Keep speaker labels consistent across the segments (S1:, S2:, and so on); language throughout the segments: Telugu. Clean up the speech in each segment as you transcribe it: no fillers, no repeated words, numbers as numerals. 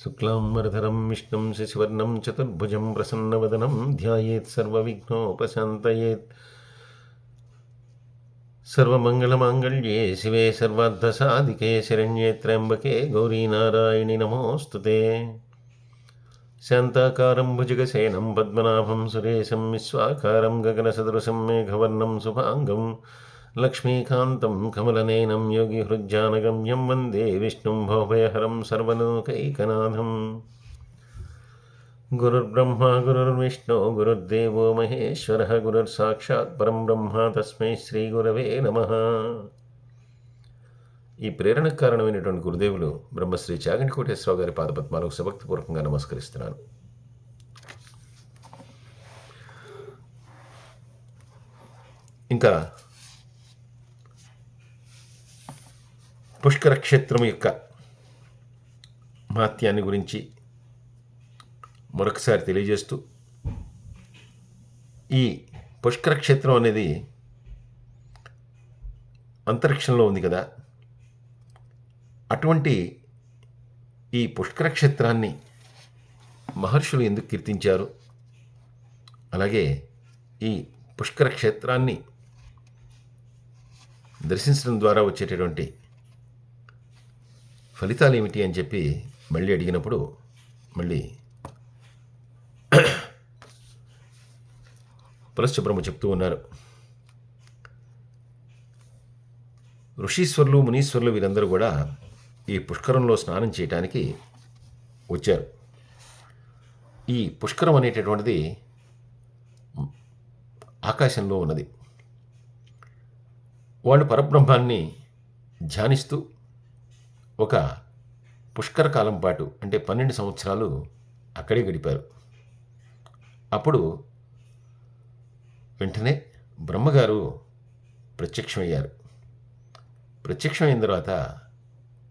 S1: శుక్లాంబరధరం విష్ణుం శశివర్ణం చతుర్భుజం ప్రసన్నవదనం ధ్యాయేత్ సర్వవిఘ్నోపశాంతయేత్. సర్వమంగళమాంగళ్యే శివే సర్వార్థసాధికే శరణ్యే త్ర్యంబకే గౌరీ నారాయణి నమోస్తుతే. శాంతాకారం భుజగశయనం పద్మనాభం సురేశం విశ్వాకారం గగనసదృశం మేఘవర్ణం శుభాంగం లక్ష్మీకాంతం కమలనయనం యోగిహృజ్జానగమ్యం వందే విష్ణుం భవభయహరం సర్వలోకైకనాథం. గురుర్బ్రహ్మా గురుర్విష్ణు గురుర్దేవో మహేశ్వరః గురుర్సాక్షాత్ పరం బ్రహ్మ తస్మై శ్రీ గురవే నమః. ఈ ప్రేరణకు కారణమైనటువంటి గురుదేవులు బ్రహ్మశ్రీ చాగంటి కోటేశ్వరరావు గారి పాదపద్మాలకు సభక్తిపూర్వకంగా నమస్కరిస్తున్నాను. ఇంకా పుష్కర క్షేత్రం యొక్క మహత్యాన్ని గురించి మరొకసారి తెలియజేస్తూ, ఈ పుష్కర క్షేత్రం అనేది అంతరిక్షంలో ఉంది కదా, అటువంటి ఈ పుష్కర క్షేత్రాన్ని మహర్షులు ఎందుకు కీర్తించారు, అలాగే ఈ పుష్కర క్షేత్రాన్ని దర్శించడం ద్వారా వచ్చేటటువంటి ఫలితాలు ఏమిటి అని చెప్పి మళ్ళీ అడిగినప్పుడు, మళ్ళీ పులస్త్య బ్రహ్మ చెప్తూ ఉన్నారు. ఋషీశ్వరులు మునీశ్వరులు వీరందరూ కూడా ఈ పుష్కరంలో స్నానం చేయటానికి వచ్చారు. ఈ పుష్కరం అనేటటువంటిది ఆకాశంలో ఉన్నది. వాళ్ళు పరబ్రహ్మాన్ని ధ్యానిస్తూ ఒక పుష్కర కాలం పాటు, అంటే 12 సంవత్సరాలు అక్కడే గడిపారు. అప్పుడు వెంటనే బ్రహ్మగారు ప్రత్యక్షమయ్యారు. ప్రత్యక్షమైన తర్వాత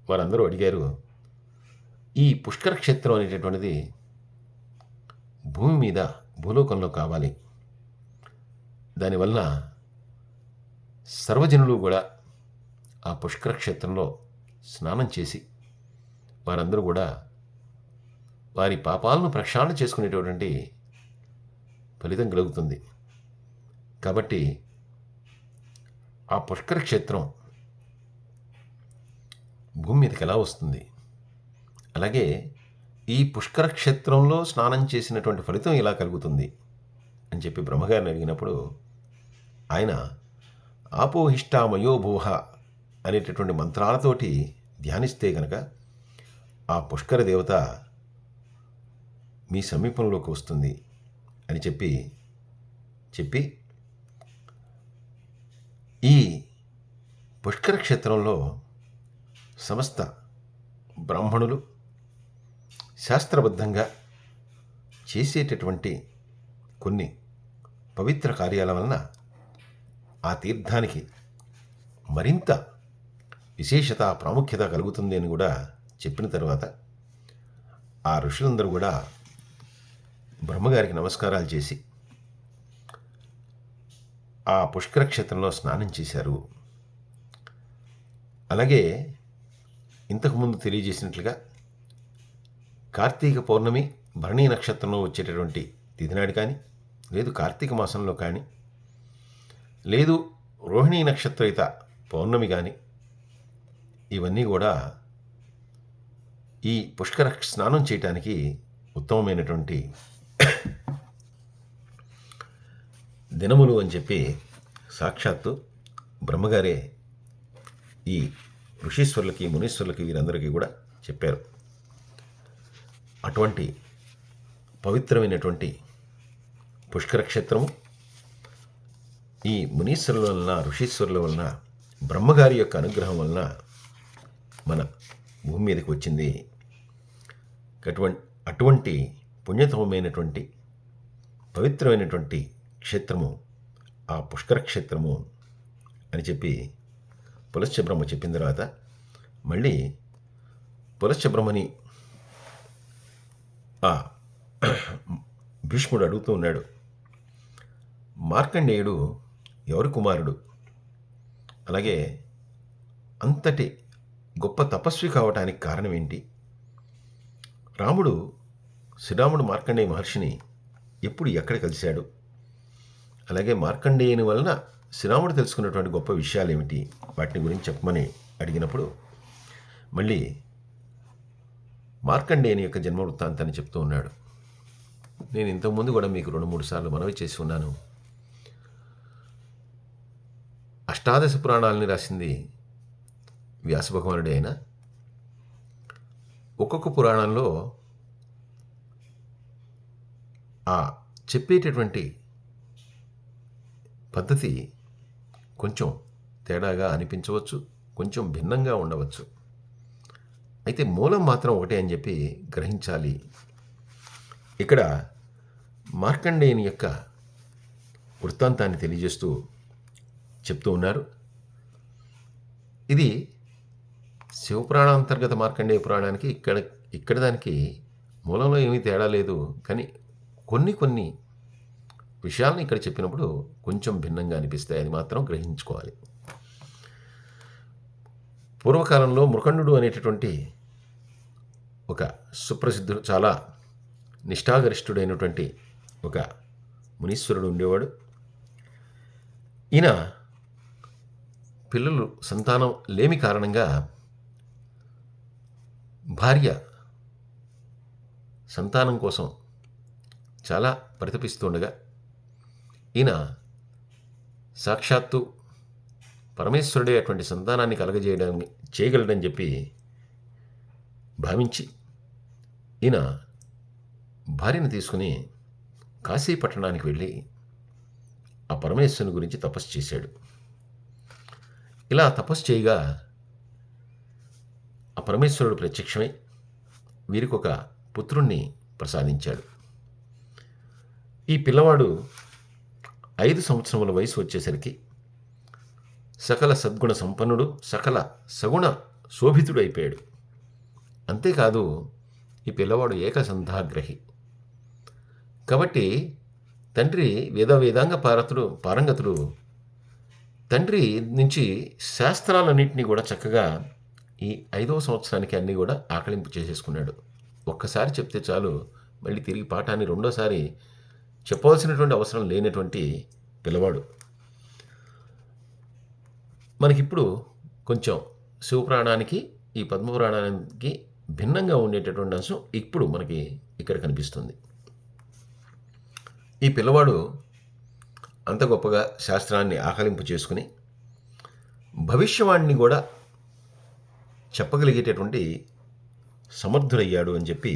S1: వారందరూ అడిగారు, ఈ పుష్కర క్షేత్రం అనేటటువంటిది భూమి మీద భూలోకంలో కావాలి, దానివల్ల సర్వజనులు కూడా ఆ పుష్కర క్షేత్రంలో స్నానం చేసి వారందరూ కూడా వారి పాపాలను ప్రక్షాళన చేసుకునేటటువంటి ఫలితం కలుగుతుంది. కాబట్టి ఆ పుష్కర క్షేత్రం భూమి మీదకి ఎలా వస్తుంది, అలాగే ఈ పుష్కర క్షేత్రంలో స్నానం చేసినటువంటి ఫలితం ఎలా కలుగుతుంది అని చెప్పి బ్రహ్మగారిని అడిగినప్పుడు, ఆయన ఆపోహిష్టామయోభూహ అనేటటువంటి మంత్రాలతోటి ధ్యానిస్తే కనుక ఆ పుష్కర దేవత మీ సమీపంలోకి వస్తుంది అని చెప్పి ఈ పుష్కర క్షేత్రంలో సమస్త బ్రాహ్మణులు శాస్త్రబద్ధంగా చేసేటటువంటి కొన్ని పవిత్ర కార్యాల వలన ఆ తీర్థానికి మరింత విశేషత, ప్రాముఖ్యత కలుగుతుంది అని కూడా చెప్పిన తర్వాత ఆ ఋషులందరూ కూడా బ్రహ్మగారికి నమస్కారాలు చేసి ఆ పుష్కర క్షేత్రంలో స్నానం చేశారు. అలాగే ఇంతకుముందు తెలియజేసినట్లుగా కార్తీక పౌర్ణమి భరణీ నక్షత్రంలో వచ్చేటటువంటి తిథినాడు కానీ, లేదు కార్తీక మాసంలో కానీ, లేదు రోహిణీ నక్షత్రయుత పౌర్ణమి కానీ, ఇవన్నీ కూడా ఈ పుష్కర స్నానం చేయటానికి ఉత్తమమైనటువంటి దినములు అని చెప్పి సాక్షాత్తు బ్రహ్మగారే ఈ ఋషీశ్వరులకి మునీశ్వరులకి వీరందరికీ కూడా చెప్పారు. అటువంటి పవిత్రమైనటువంటి పుష్కర క్షేత్రము ఈ మునీశ్వరుల వలన, ఋషీశ్వరుల వలన, బ్రహ్మగారి యొక్క అనుగ్రహం వలన మన భూమి మీదకి వచ్చింది. అటువంటి పుణ్యతమైనటువంటి పవిత్రమైనటువంటి క్షేత్రము ఆ పుష్కర క్షేత్రము అని చెప్పి పులస్త్య బ్రహ్మ చెప్పిన తర్వాత మళ్ళీ పులస్త్య బ్రహ్మని ఆ భీష్ముడు అడుగుతూ ఉన్నాడు, మార్కండేయుడు ఎవరి కుమారుడు, అలాగే అంతటి గొప్ప తపస్వి కావటానికి కారణం ఏంటి, రాముడు శ్రీరాముడు మార్కండేయ మహర్షిని ఎప్పుడు ఎక్కడ కలిశాడు, అలాగే మార్కండేయుని వలన శ్రీరాముడు తెలుసుకున్నటువంటి గొప్ప విషయాలు ఏమిటి, వాటిని గురించి చెప్పమని అడిగినప్పుడు మళ్ళీ మార్కండేయుని యొక్క జన్మ వృత్తాంతాన్ని చెప్తూ ఉన్నాడు. నేను ఇంతకుముందు కూడా మీకు 2-3 సార్లు మనవి చేసి ఉన్నాను. అష్టాదశ పురాణాలని రాసింది వ్యాస భగవానుడే అయినా ఒక్కొక్క పురాణంలో ఆ చెప్పేటటువంటి పద్ధతి కొంచెం తేడాగా అనిపించవచ్చు, కొంచెం భిన్నంగా ఉండవచ్చు. అయితే మూలం మాత్రం ఒకటే అని చెప్పి గ్రహించాలి. ఇక్కడ మార్కండేయుని యొక్క వృత్తాంతాన్ని తెలియజేస్తూ చెప్తూ ఉన్నారు. ఇది శివపురాణాంతర్గత మార్కండేయ పురాణానికి ఇక్కడ దానికి మూలంలో ఏమీ తేడా లేదు, కానీ కొన్ని విషయాలను ఇక్కడ చెప్పినప్పుడు కొంచెం భిన్నంగా అనిపిస్తాయి. అది మాత్రం గ్రహించుకోవాలి. పూర్వకాలంలో మృకండు అనేటటువంటి ఒక సుప్రసిద్ధుడు, చాలా నిష్ఠాగరిష్ఠుడైనటువంటి ఒక మునీశ్వరుడు ఉండేవాడు. ఈయన పిల్లలు సంతానం లేమి కారణంగా భార్య సంతానం కోసం చాలా పరితపిస్తుండగా ఈయన సాక్షాత్తు పరమేశ్వరుడే అటువంటి సంతానాన్ని చేయగలడని చెప్పి భావించి ఈయన భార్యను తీసుకుని కాశీ పట్టణానికి వెళ్ళి ఆ పరమేశ్వరుని గురించి తపస్సు చేశాడు. ఇలా తపస్సు చేయగా ఆ పరమేశ్వరుడు ప్రత్యక్షమై వీరికి ఒక పుత్రుణ్ణి ప్రసాదించాడు. ఈ పిల్లవాడు 5 సంవత్సరముల వయసు వచ్చేసరికి సకల సద్గుణ సంపన్నుడు, సకల సగుణ శోభితుడు అయిపోయాడు. అంతేకాదు ఈ పిల్లవాడు ఏకసంధాగ్రహి కాబట్టి తండ్రి వేదాంగ పారంగతుడు తండ్రి నుంచి శాస్త్రాలన్నింటినీ కూడా చక్కగా ఈ 5వ సంవత్సరానికి అన్నీ కూడా ఆకలింపు చేసేసుకున్నాడు. ఒక్కసారి చెప్తే చాలు, మళ్ళీ తిరిగి పాఠాన్ని రెండోసారి చెప్పవలసినటువంటి అవసరం లేనటువంటి పిల్లవాడు. మనకిప్పుడు కొంచెం శివపురాణానికి ఈ పద్మపురాణానికి భిన్నంగా ఉండేటటువంటి అంశం ఇప్పుడు మనకి ఇక్కడ కనిపిస్తుంది. ఈ పిల్లవాడు అంత గొప్పగా శాస్త్రాన్ని ఆకలింపు చేసుకుని భవిష్యవాణిని కూడా చెప్పగలిగేటటువంటి సమర్థుడయ్యాడు అని చెప్పి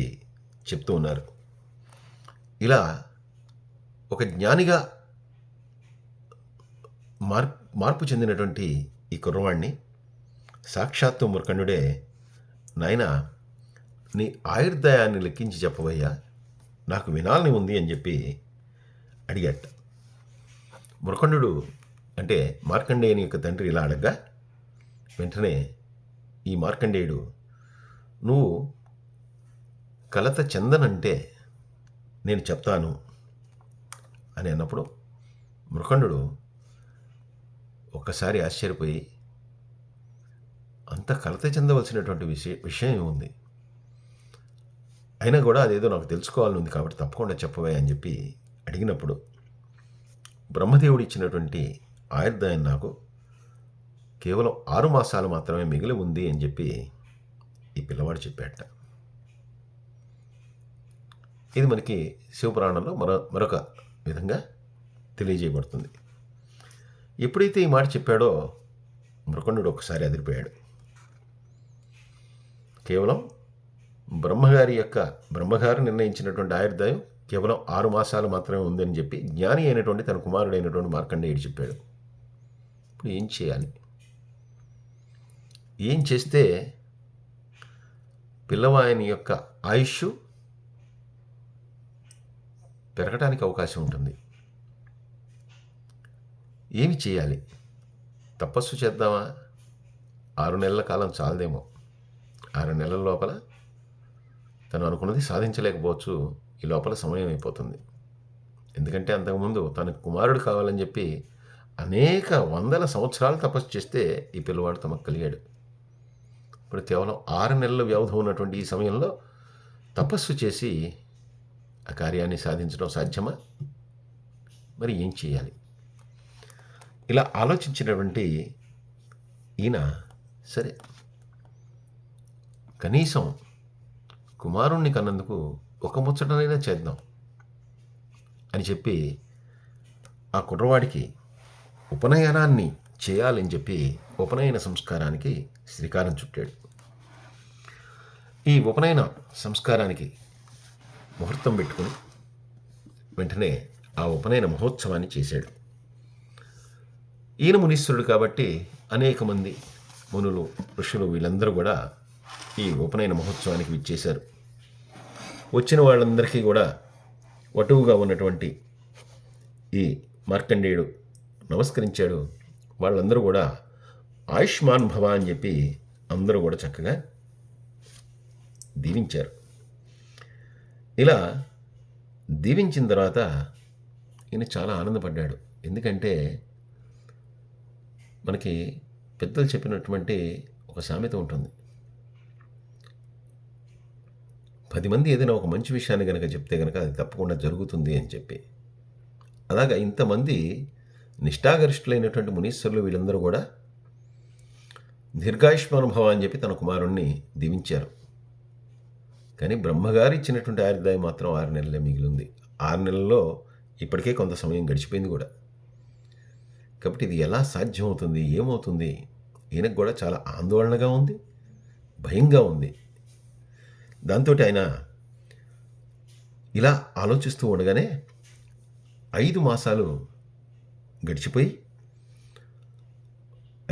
S1: చెప్తూ ఉన్నారు. ఇలా ఒక జ్ఞానిగా మార్పు చెందినటువంటి ఈ కుర్రవాణ్ణి సాక్షాత్తు మురకండుడే, నాయనా నీ ఆయుర్దాయాన్ని లెక్కించి చెప్పవయ్యా, నాకు వినాలని ఉంది అని చెప్పి అడిగాట. మురకండు అంటే మార్కండేయుని యొక్క తండ్రి ఇలా అడగ్గా వెంటనే ఈ మార్కండేయుడు, నువ్వు కలత చెందనంటే నేను చెప్తాను అని అన్నప్పుడు మురకండు ఒక్కసారి ఆశ్చర్యపోయి, అంత కలత చెందవలసినటువంటి విషయం ఏముంది, అయినా కూడా అదేదో నాకు తెలుసుకోవాలని ఉంది కాబట్టి తప్పకుండా చెప్పవే అని చెప్పి అడిగినప్పుడు బ్రహ్మదేవుడు ఇచ్చినటువంటి ఆయుర్దాయం నాకు కేవలం 6 మాసాలు మాత్రమే మిగిలి ఉంది అని చెప్పి ఈ పిల్లవాడు చెప్పాట. ఇది మనకి శివపురాణంలో మరొక విధంగా తెలియజేయబడుతుంది. ఎప్పుడైతే ఈ మాట చెప్పాడో మృకండు ఒకసారి అదిరిపోయాడు. కేవలం బ్రహ్మగారు నిర్ణయించినటువంటి ఆయుర్దాయం కేవలం 6 మాసాలు మాత్రమే ఉందని చెప్పి జ్ఞాని అయినటువంటి తన కుమారుడైనటువంటి మార్కండేయుడు చెప్పాడు. ఇప్పుడు ఏం చేయాలి? ఏం చేస్తే పిల్లవాని యొక్క ఆయుష్ పెరగడానికి అవకాశం ఉంటుంది? ఏమి చేయాలి? తపస్సు చేద్దామా? 6 నెలల కాలం చాలదేమో. 6 నెలల లోపల తను అనుకున్నది సాధించలేకపోవచ్చు. ఈ లోపల సమయం అయిపోతుంది. ఎందుకంటే అంతకుముందు తనకు కుమారుడు కావాలని చెప్పి అనేక వందల సంవత్సరాలు తపస్సు చేస్తే ఈ పిల్లవాడు తమకు కలిగాడు. ఇప్పుడు కేవలం 6 నెలల వ్యవధి ఉన్నటువంటి ఈ సమయంలో తపస్సు చేసి ఆ కార్యాన్ని సాధించడం సాధ్యమా? మరి ఏం చేయాలి? ఇలా ఆలోచించినటువంటి ఈయన సరే కనీసం కుమారుణ్ణి కన్నందుకు ఒక ముచ్చటనైనా చేద్దాం అని చెప్పి ఆ కుర్రవాడికి ఉపనయనాన్ని చేయాలని చెప్పి ఉపనయన సంస్కారానికి శ్రీకారం చుట్టాడు. ఈ ఉపనయన సంస్కారానికి ముహూర్తం పెట్టుకుని వెంటనే ఆ ఉపనయన మహోత్సవాన్ని చేశాడు. ఈయన మునీశ్వరుడు కాబట్టి అనేక మంది మునులు, ఋషులు వీళ్ళందరూ కూడా ఈ ఉపనయన మహోత్సవానికి విచ్చేశారు. వచ్చిన వాళ్ళందరికీ కూడా వటువుగా ఉన్నటువంటి ఈ మార్కండేయుడు నమస్కరించాడు. వాళ్ళందరూ కూడా ఆయుష్మాన్ భవ అని చెప్పి అందరూ కూడా చక్కగా దీవించారు. ఇలా దీవించిన తర్వాత ఈయన చాలా ఆనందపడ్డాడు. ఎందుకంటే మనకి పెద్దలు చెప్పినటువంటి ఒక సామెత ఉంటుంది. 10 మంది ఏదైనా ఒక మంచి విషయాన్ని కనుక చెప్తే కనుక అది తప్పకుండా జరుగుతుంది అని చెప్పి. అలాగా ఇంతమంది నిష్ఠాగరిష్ఠులైనటువంటి మునీశ్వరులు వీళ్ళందరూ కూడా దీర్ఘాయుష్మానుభవ అని చెప్పి తన కుమారుణ్ణి దీవించారు. కానీ బ్రహ్మగారు ఇచ్చినటువంటి ఆయుర్దాయం మాత్రం 6 నెలలే మిగిలింది. 6 నెలల్లో ఇప్పటికే కొంత సమయం గడిచిపోయింది కూడా. కాబట్టి ఇది ఎలా సాధ్యమవుతుంది, ఏమవుతుంది? ఈయనకు కూడా చాలా ఆందోళనగా ఉంది, భయంగా ఉంది. దాంతో ఆయన ఇలా ఆలోచిస్తూ ఉండగానే 5 మాసాలు గడిచిపోయి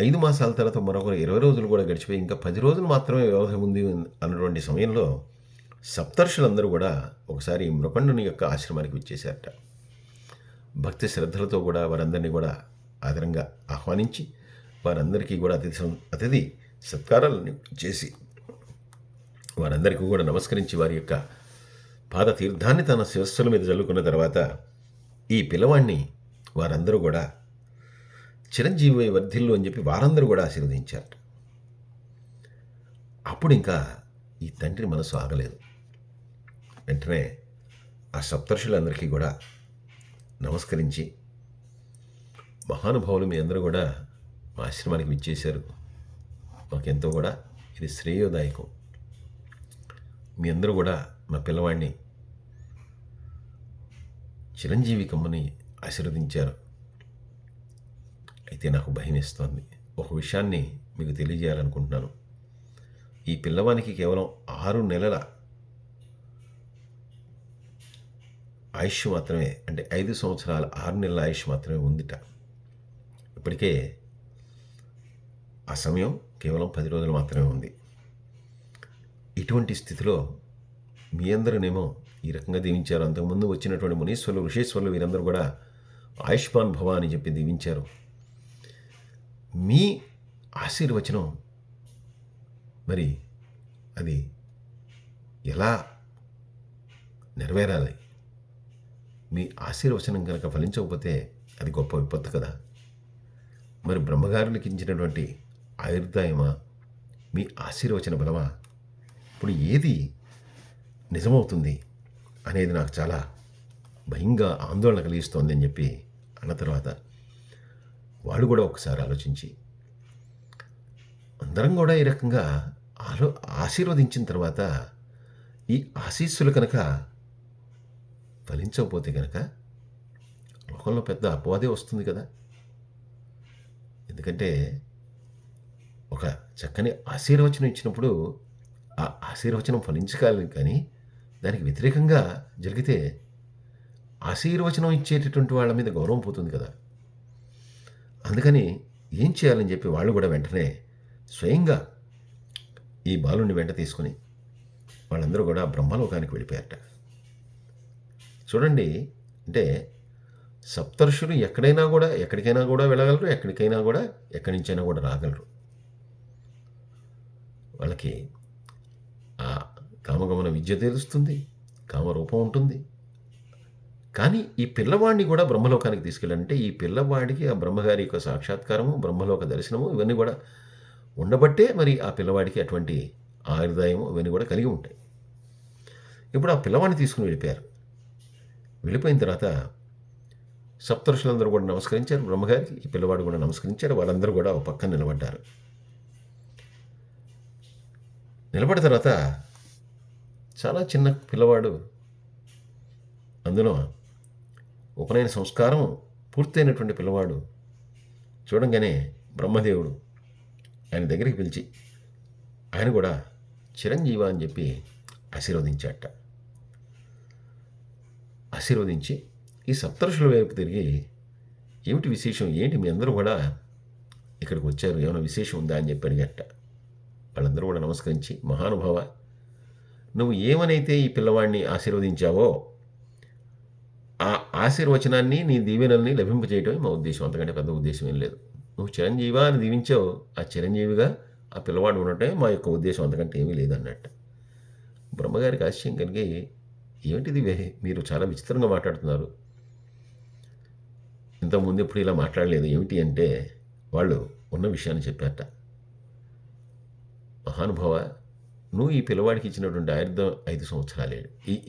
S1: 5 మాసాల తర్వాత మరొక 20 రోజులు కూడా గడిచిపోయి ఇంకా 10 రోజులు మాత్రమే వ్యవధి ఉంది అన్నటువంటి సమయంలో సప్తర్షులందరూ కూడా ఒకసారి మృకండుని యొక్క ఆశ్రమానికి విచ్చేశారట. భక్తి శ్రద్ధలతో కూడా వారందరినీ కూడా ఆదరంగా ఆహ్వానించి వారందరికీ కూడా అతిథి సత్కారాలను చేసి వారందరికీ కూడా నమస్కరించి వారి యొక్క పాద తీర్థాన్ని తన శిరస్సుల మీద జల్లుకున్న తర్వాత ఈ పిల్లవాడిని వారందరూ కూడా చిరంజీవి వర్ధిల్లు అని చెప్పి వారందరూ కూడా ఆశీర్వదించారట. అప్పుడు ఇంకా ఈ తండ్రి మనసు ఆగలేదు. వెంటనే ఆ సప్తర్షులందరికీ కూడా నమస్కరించి, మహానుభావులు మీ అందరూ కూడా మా ఆశ్రమానికి విచ్చేశారు, మాకెంతో కూడా ఇది శ్రేయోదాయకం. మీ అందరూ కూడా మా పిల్లవాడిని చిరంజీవి కమ్మని ఆశీర్వదించారు. అయితే నాకు భయం వేస్తోంది. ఒక విషయాన్ని మీకు తెలియజేయాలనుకుంటున్నాను. ఈ పిల్లవానికి కేవలం 6 నెలల ఆయుష్ మాత్రమే, అంటే 5 సంవత్సరాల 6 నెలల ఆయుష్ మాత్రమే ఉందిట. ఇప్పటికే ఆ సమయం కేవలం 10 రోజులు మాత్రమే ఉంది. ఇటువంటి స్థితిలో మీ అందరూనేమో ఈ రకంగా దీవించారు. అంతకుముందు వచ్చినటువంటి మునీశ్వరులు, ఋషీశ్వరులు వీరందరూ కూడా ఆయుష్మాన్ భవ అని చెప్పి దీవించారు. మీ ఆశీర్వచనం మరి అది ఎలా నెరవేరాలి? మీ ఆశీర్వచనం కనుక ఫలించకపోతే అది గొప్ప విపత్తు కదా. మరి బ్రహ్మగారులకి ఇచ్చినటువంటి ఆయుర్దాయమా, మీ ఆశీర్వచన బలమా? ఇప్పుడు ఏది నిజమవుతుంది అనేది నాకు చాలా భయంగా, ఆందోళన కలిగిస్తోంది అని చెప్పి అన్న తర్వాత వాడు కూడా ఒకసారి ఆలోచించి అందరం కూడా ఈ రకంగా ఆశీర్వదించిన తర్వాత ఈ ఆశీస్సులు కనుక ఫలించకపోతే కనుక లోకంలో పెద్ద అపవాదే వస్తుంది కదా. ఎందుకంటే ఒక చక్కని ఆశీర్వచనం ఇచ్చినప్పుడు ఆ ఆశీర్వచనం ఫలించకాలి, కానీ దానికి వ్యతిరేకంగా జరిగితే ఆశీర్వచనం ఇచ్చేటటువంటి వాళ్ళ మీద గౌరవం పోతుంది కదా. అందుకని ఏం చేయాలని చెప్పి వాళ్ళు కూడా వెంటనే స్వయంగా ఈ బాలుని వెంట తీసుకుని వాళ్ళందరూ కూడా బ్రహ్మలోకానికి వెళ్ళిపోయారట. చూడండి, అంటే సప్తర్షులు ఎక్కడైనా కూడా ఎక్కడికైనా కూడా వెళ్ళగలరు, ఎక్కడికైనా కూడా ఎక్కడి నుంచైనా కూడా రాగలరు. వాళ్ళకి ఆ కామగమన విద్య తెలుస్తుంది, కామరూపం ఉంటుంది. కానీ ఈ పిల్లవాడిని కూడా బ్రహ్మలోకానికి తీసుకెళ్ళాలంటే ఈ పిల్లవాడికి ఆ బ్రహ్మగారి యొక్క సాక్షాత్కారము, బ్రహ్మలోక దర్శనము ఇవన్నీ కూడా ఉండబట్టే మరి ఆ పిల్లవాడికి అటువంటి ఆయుర్దాయము ఇవన్నీ కూడా కలిగి ఉంటాయి. ఇప్పుడు ఆ పిల్లవాడిని తీసుకుని వెళ్ళిపోయారు. వెళ్ళిపోయిన తర్వాత సప్తఋషులందరూ కూడా నమస్కరించారు బ్రహ్మగారికి. ఈ పిల్లవాడు కూడా నమస్కరించారు. వాళ్ళందరూ కూడా ఒక పక్కన నిలబడ్డారు. నిలబడిన తర్వాత చాలా చిన్న పిల్లవాడు, అందులో ఉపనయన సంస్కారం పూర్తయినటువంటి పిల్లవాడు చూడంగానే బ్రహ్మదేవుడు ఆయన దగ్గరికి పిలిచి ఆయన కూడా చిరంజీవ అని చెప్పి ఆశీర్వదించాట. ఆశీర్వదించి ఈ సప్తఋషుల వైపు తిరిగి, ఏమిటి విశేషం, ఏంటి మీ అందరూ కూడా ఇక్కడికి వచ్చారు, ఏమైనా విశేషం ఉందా అని చెప్పి అడిగట. వాళ్ళందరూ కూడా నమస్కరించి, మహానుభావ, నువ్వు ఏమనైతే ఈ పిల్లవాడిని ఆశీర్వదించావో ఆ ఆశీర్వచనాన్ని, నీ దీవెనల్ని లభింపజేయటమే మా ఉద్దేశం, అంతకంటే పెద్ద ఉద్దేశం ఏం లేదు. నువ్వు చిరంజీవా అని దీవించావు, ఆ చిరంజీవిగా ఆ పిల్లవాడు ఉండటమే మా యొక్క ఉద్దేశం, అంతకంటే ఏమీ లేదన్నట్టు. బ్రహ్మగారికి ఆశ్చర్యం కలిగి, ఏమిటిది మీరు చాలా విచిత్రంగా మాట్లాడుతున్నారు, ఇంతకుముందు ఎప్పుడు ఇలా మాట్లాడలేదు ఏమిటి అంటే, వాళ్ళు ఉన్న విషయాన్ని చెప్పారట. మహానుభావ, నువ్వు ఈ పిల్లవాడికి ఇచ్చినటువంటి ఆయుర్దాయం 5 సంవత్సరాలే.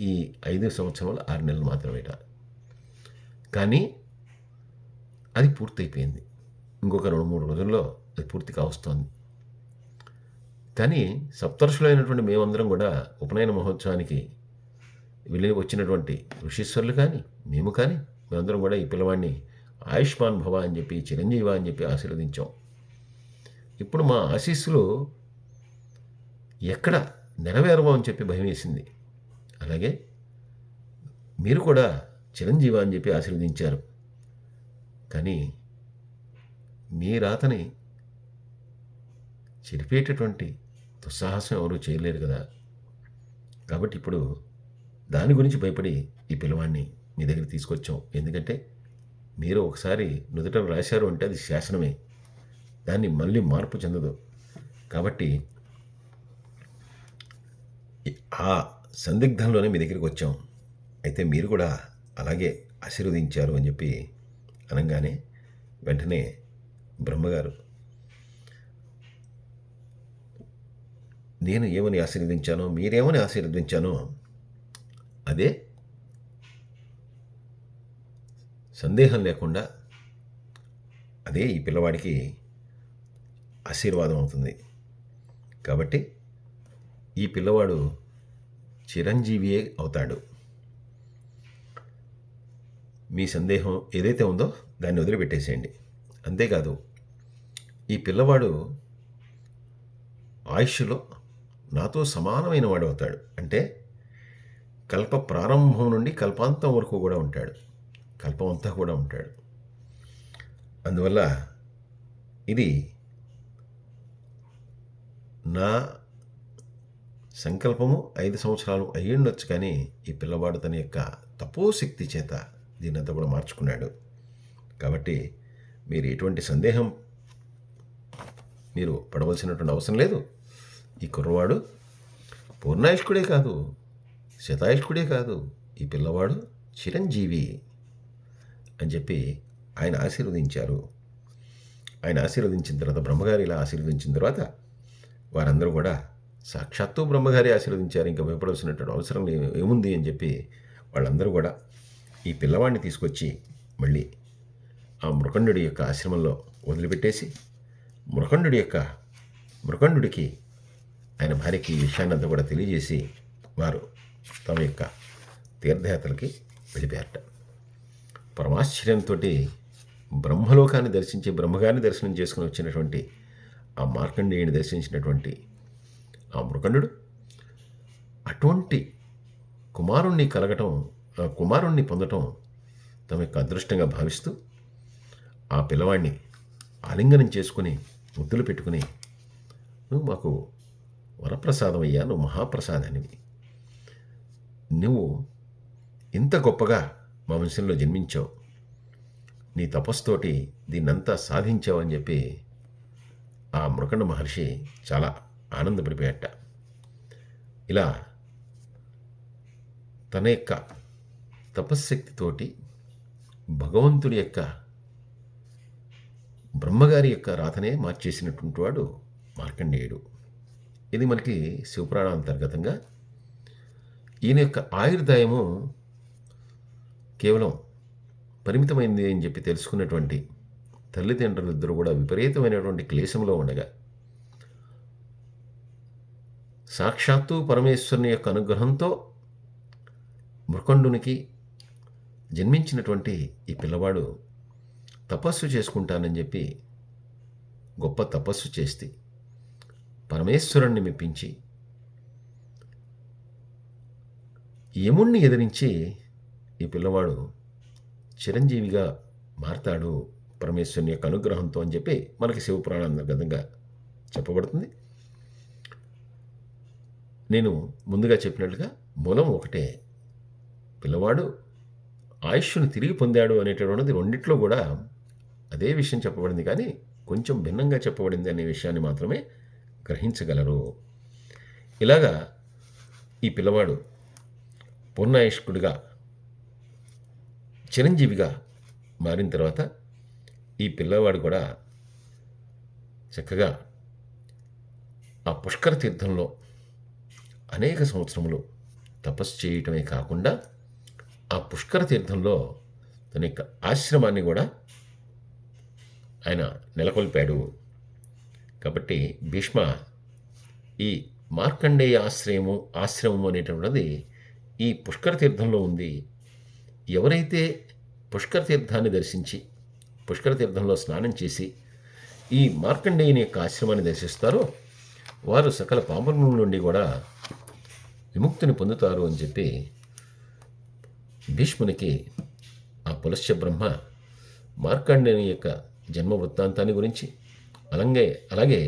S1: ఈ 5 సంవత్సరాలు 6 నెలలు మాత్రమేట. కానీ అది పూర్తయిపోయింది. ఇంకొక 2-3 రోజుల్లో అది పూర్తి కావస్తోంది. కానీ సప్తర్షులైనటువంటి మేమందరం కూడా ఉపనయన మహోత్సవానికి వెళ్ళి వచ్చినటువంటి ఋషీశ్వరులు కానీ, మేము కానీ, మేమందరం కూడా ఈ పిల్లవాడిని ఆయుష్మాన్ భవ అని చెప్పి, చిరంజీవ అని చెప్పి ఆశీర్వదించాం. ఇప్పుడు మా ఆశీస్సులు ఎక్కడ నెరవేరవో అని చెప్పి భయం వేసింది. అలాగే మీరు కూడా చిరంజీవ అని చెప్పి ఆశీర్వదించారు. కానీ మీ రాతని చెరిపేటటువంటి దుస్సాహసం ఎవరూ చేయలేరు కదా. కాబట్టి ఇప్పుడు దాని గురించి భయపడి ఈ పిల్లవాడిని మీ దగ్గర తీసుకొచ్చాం. ఎందుకంటే మీరు ఒకసారి నుదుట రాశారు అంటే అది శాసనమే, దాన్ని మళ్ళీ మార్పు చెందదు. కాబట్టి ఆ సందిగ్ధంలోనే మీ దగ్గరికి వచ్చాం. అయితే మీరు కూడా అలాగే ఆశీర్వదించారు అని చెప్పి అనగానే వెంటనే బ్రహ్మగారు, నేను ఏమని ఆశీర్వదించానో, మీరేమని ఆశీర్వదించానో అదే సందేహం లేకుండా అదే ఈ పిల్లవాడికి ఆశీర్వాదం అవుతుంది. కాబట్టి ఈ పిల్లవాడు చిరంజీవియే అవుతాడు. మీ సందేహం ఏదైతే ఉందో దాన్ని వదిలిపెట్టేసేయండి. అంతేకాదు, ఈ పిల్లవాడు ఆయుష్లో నాతో సమానమైన వాడు అవుతాడు. అంటే కల్ప ప్రారంభం నుండి కల్పాంతం వరకు కూడా ఉంటాడు, కల్పం అంతా కూడా ఉంటాడు. అందువల్ల ఇది నా సంకల్పము 5 సంవత్సరాలు అయ్యుండొచ్చు, కానీ ఈ పిల్లవాడు తన యొక్క తపోశక్తి చేత దీన్నంతా కూడా మార్చుకున్నాడు. కాబట్టి మీరు ఎటువంటి సందేహం మీరు పడవలసినటువంటి అవసరం లేదు. ఈ కుర్రవాడు పూర్ణాయుష్కుడే కాదు, శతాయుష్కుడే కాదు, ఈ పిల్లవాడు చిరంజీవి అని చెప్పి ఆయన ఆశీర్వదించారు. ఆయన ఆశీర్వదించిన తర్వాత, బ్రహ్మగారి ఇలా ఆశీర్వదించిన తర్వాత వారందరూ కూడా సాక్షాత్తు బ్రహ్మగారి ఆశీర్వదించారు, ఇంకా భయపడవలసినటువంటి అవసరం ఏముంది అని చెప్పి వాళ్ళందరూ కూడా ఈ పిల్లవాడిని తీసుకొచ్చి మళ్ళీ ఆ మృకండుడి యొక్క ఆశ్రమంలో వదిలిపెట్టేసి, మృకండుడికి ఆయన భార్యకి ఈ విషయాన్నంతా కూడా తెలియజేసి వారు తమ యొక్క తీర్థయాత్రలకి వెళ్ళిపోయారట. పరమాశ్చర్యంతో బ్రహ్మలోకాన్ని దర్శించి, బ్రహ్మగారిని దర్శనం చేసుకుని వచ్చినటువంటి ఆ మార్కండేయుని దర్శించినటువంటి ఆ మృకండు అటువంటి కుమారుణ్ణి పొందటం తమ యొక్క అదృష్టంగా భావిస్తూ ఆ పిల్లవాడిని ఆలింగనం చేసుకుని ముద్దులు పెట్టుకుని, నువ్వు మాకు వరప్రసాదం అయ్యా, నువ్వు మహాప్రసాదానివి, నువ్వు ఇంత గొప్పగా మా వంశంలో జన్మించావు, నీ తపస్సుతోటి దీన్నంతా సాధించావు అని చెప్పి ఆ మృకండ మహర్షి చాలా ఆనందపడిపోయాట. ఇలా తన యొక్క తపశ్శక్తితోటి భగవంతుడి యొక్క, బ్రహ్మగారి యొక్క రాతనే మార్చేసినటువంటి వాడు మార్కండేయుడు. ఇది మనకి శివపురాణ అంతర్గతంగా ఈయన యొక్క ఆయుర్దాయము కేవలం పరిమితమైంది అని చెప్పి తెలుసుకున్నటువంటి తల్లిదండ్రులిద్దరూ కూడా విపరీతమైనటువంటి క్లేశంలో ఉండగా సాక్షాత్తు పరమేశ్వరుని యొక్క అనుగ్రహంతో మృకండునికి జన్మించినటువంటి ఈ పిల్లవాడు తపస్సు చేసుకుంటానని చెప్పి గొప్ప తపస్సు చేస్తే పరమేశ్వరుణ్ణి మెప్పించి యముణ్ణి ఎదిరించి ఈ పిల్లవాడు చిరంజీవిగా మారతాడు పరమేశ్వరుని యొక్క అనుగ్రహంతో అని చెప్పి మనకి శివపురాణాంతర్గతంగా చెప్పబడుతుంది. నేను ముందుగా చెప్పినట్లుగా మూలం ఒకటే. పిల్లవాడు ఆయుష్ను తిరిగి పొందాడు అనేటటువంటిది రెండిట్లో కూడా అదే విషయం చెప్పబడింది, కానీ కొంచెం భిన్నంగా చెప్పబడింది అనే విషయాన్ని మాత్రమే గ్రహించగలరు. ఇలాగా ఈ పిల్లవాడు పూర్ణాయుష్కుడిగా చిరంజీవిగా మారిన తర్వాత ఈ పిల్లవాడు కూడా చక్కగా ఆ పుష్కర తీర్థంలో అనేక సంవత్సరములు తపస్సు చేయటమే కాకుండా ఆ పుష్కర తీర్థంలో తన యొక్క ఆశ్రమాన్ని కూడా ఆయన నెలకొల్పాడు. కాబట్టి భీష్మ ఈ మార్కండేయ ఆశ్రమము అనేటువంటిది ఈ పుష్కర తీర్థంలో ఉంది. ఎవరైతే పుష్కర తీర్థాన్ని దర్శించి పుష్కర తీర్థంలో స్నానం చేసి ఈ మార్కండేయుని యొక్క ఆశ్రమాన్ని దర్శిస్తారో వారు సకల పాపముల నుండి కూడా విముక్తిని పొందుతారు అని చెప్పి భీష్మునికి ఆ పులస్య బ్రహ్మ మార్కండేయుని యొక్క జన్మ వృత్తాంతాన్ని గురించి అలాగే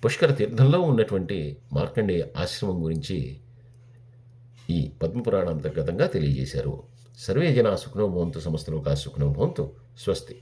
S1: పుష్కర తీర్థంలో ఉన్నటువంటి మార్కండేయ ఆశ్రమం గురించి ఈ పద్మపురాణ అంతర్గతంగా తెలియజేశారు. సర్వే జనా సుఖినో భవంతు, సమస్త లోకా సుఖినో భవంతు. స్వస్తి.